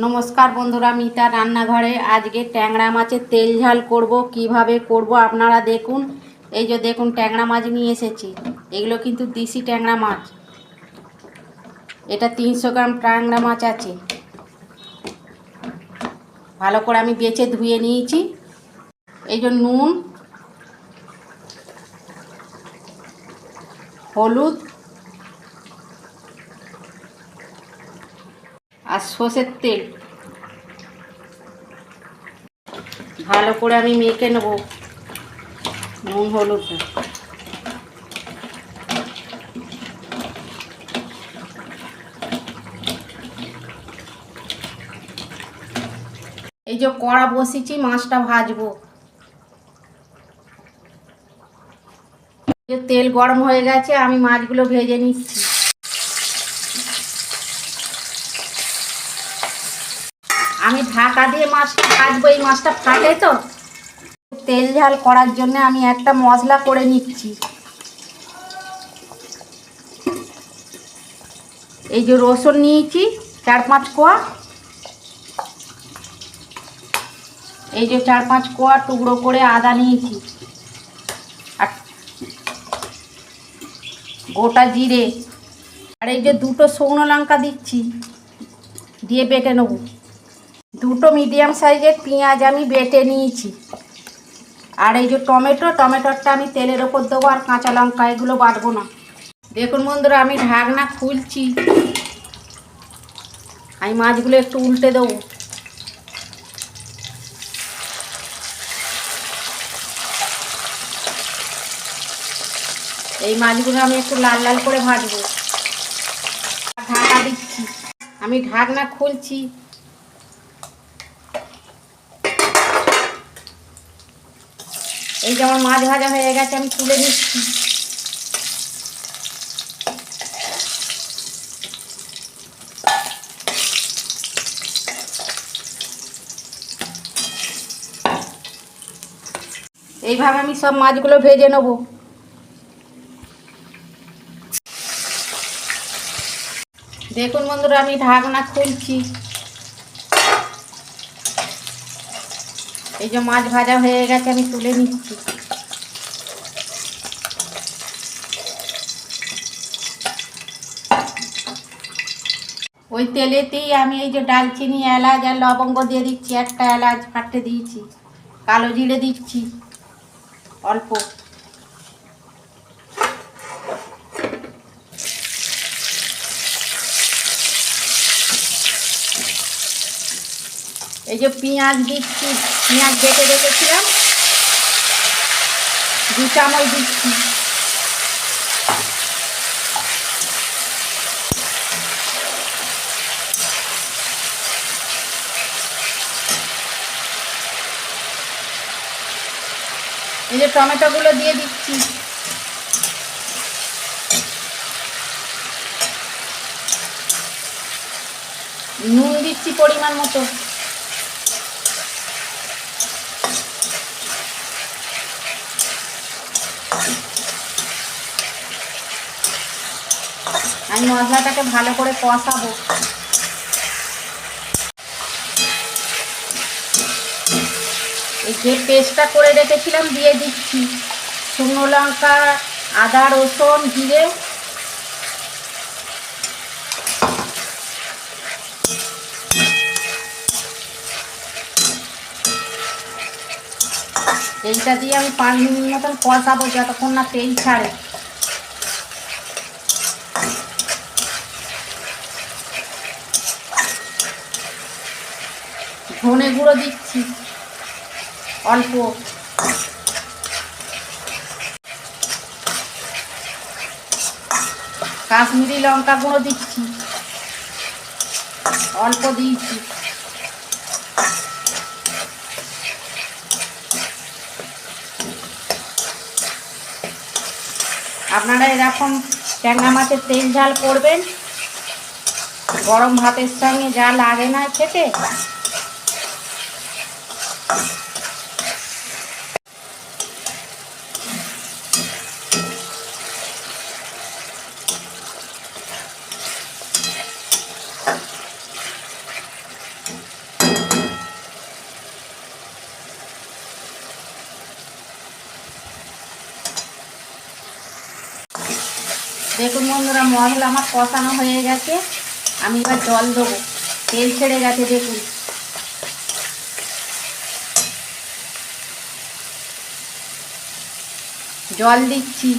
নমস্কার বন্ধুরা, মিতা রান্নাঘরে আজকে ট্যাংরা মাছের তেল ঝাল করব। কিভাবে করব আপনারা দেখুন। এই যে দেখুন, ট্যাংরা মাছ নিয়ে এসেছি। এগুলো কিন্তু দেশি ট্যাংরা মাছ। এটা 300 গ্রাম ট্যাংরা মাছ আছে। ভালো করে আমি বেছে ধুয়ে নিয়েছি। এই যে নুন, হলুদ আর সর্ষের তেল ভালো করে আমি মেখে নেব। নুন হলুদটা এই যে কড়া বসিয়েছি, মাছটা ভাজবো। যে তেল গরম হয়ে গেছে, আমি মাছগুলো ভেজে নিচ্ছি। আমি ঢাকা দিয়ে মাছটা ভাজবো, এই মাছটা ফাটে তো। তেল ঝাল করার জন্য আমি একটা মশলা করে নিচ্ছি। এই যে রসুন নিয়েছি 4-5 কোয়া। এই যে 4-5 কোয়া টুকরো করে আদা নিয়েছি। আর গোটা জিরে, আর এই যে 2টো শুকনো লঙ্কা দিচ্ছি, দিয়ে বেটে নেব। 2টো মিডিয়াম সাইজের পেঁয়াজ আমি বেটে নিয়েছি। আর এই যে টমেটোটা আমি তেলের ওপর দেবো, আর কাঁচা লঙ্কা এগুলো বাটবো না। দেখুন বন্ধুরা, আমি ঢাকনা খুলছি। আমি মাছগুলো একটু উল্টে দেবো। এই মাছগুলো আমি একটু লাল লাল করে ভাজবো। ঢাকা দিচ্ছি। আমি ঢাকনা খুলছি। এই যে আমার মাছ ভাজা হয়ে গেছে, আমি তুলে নিচ্ছি। এইভাবে আমি সব মাছগুলো ভেজে নেব। দেখুন বন্ধুরা, আমি ঢাকনা খুলছি। এই যে মাছ ভাজা হয়ে গেছে, আমি তুলে নিচ্ছি। ওই তেলেতেই আমি এই যে ডালচিনি, এলাচ আর লবঙ্গ দিয়ে দিচ্ছি। একটা এলাচ ফাটতে দিয়েছি। কালো জিরে দিচ্ছি অল্প। এই যে পেঁয়াজ দিচ্ছি, পেঁয়াজ বেটে রেখেছিলাম, 2 চামচ দিচ্ছি। এই যে টমেটোগুলো দিয়ে দিচ্ছি। নুন দিচ্ছি পরিমাণ মতো। আমি মশলাটাকে ভালো করে কষাবো। এই যে পেস্টটা করে রেখেছিলাম দিয়ে দিচ্ছি। শুকনো লঙ্কা, আদা, রসুন, জিরে। এইটা দিয়ে আমি 5 মিনিট মতন কষাবো, যতক্ষণ না তেল ছাড়ে। ধনে গুঁড়ো দিচ্ছি অল্প। কাশ্মীরি লঙ্কা গুঁড়ো দিচ্ছি অল্প, দিয়েছি। আপনারা এরকম ট্যাংরা মাছের তেল ঝাল করবেন, গরম ভাতের সঙ্গে যা লাগে না খেতে। দেখুন বন্ধুরা, মশলা আমার কষানো হয়ে গেছে। আমি এবার জল দেবো। তেল ছেড়ে গেছে দেখুন। জল দিচ্ছি,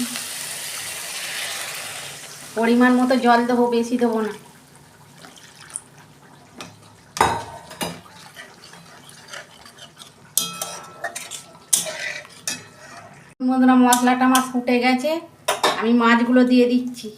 পরিমাণ মতো জল দেবো, বেশি দেবো না। বন্ধুরা, মশলাটা আমার ফুটে গেছে, আমি মাছগুলো দিয়ে দিচ্ছি।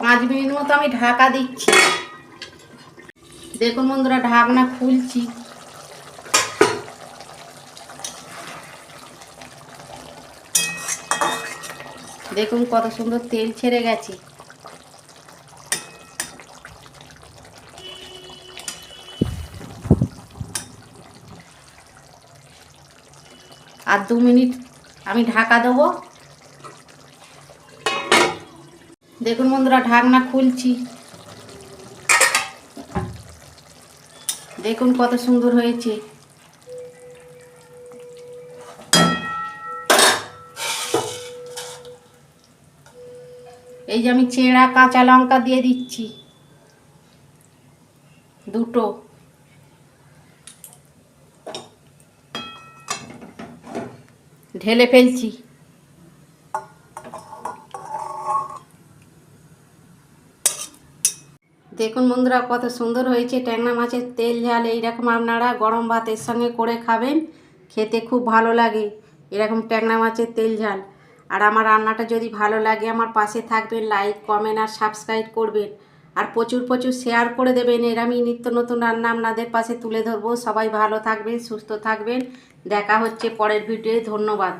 পাঁচ মিনিট মতো আমি ঢাকা দিচ্ছি। দেখুন বন্ধুরা, ঢাকনা খুলছি। দেখুন কত সুন্দর তেল ছেড়ে গেছে। আর 2 মিনিট আমি ঢাকা দেবো। দেখুন বন্ধুরা, ঢাকনা খুলছি। দেখুন কত সুন্দর হয়েছে। এই যে আমি চেরা কাঁচা লঙ্কা দিয়ে দিচ্ছি, দুটো। ঢেলে ফেলছি। দেখুন বন্ধুরা, কত সুন্দর হয়েছে ট্যাংরা মাছের তেল ঝাল। এইরকম আপনারা গরম ভাতের সঙ্গে করে খাবেন, খেতে খুব ভালো লাগে এরকম ট্যাংরা মাছের তেল ঝাল। আর আমার রান্নাটা যদি ভালো লাগে আমার পাশে থাকবেন, লাইক কমেন্ট আর সাবস্ক্রাইব করবেন, আর প্রচুর প্রচুর শেয়ার করে দেবেন। এর আমি নিত্য নতুন রান্না আপনাদের পাশে তুলে ধরবো। সবাই ভালো থাকবেন, সুস্থ থাকবেন। দেখা হচ্ছে পরের ভিডিওয়ে। ধন্যবাদ।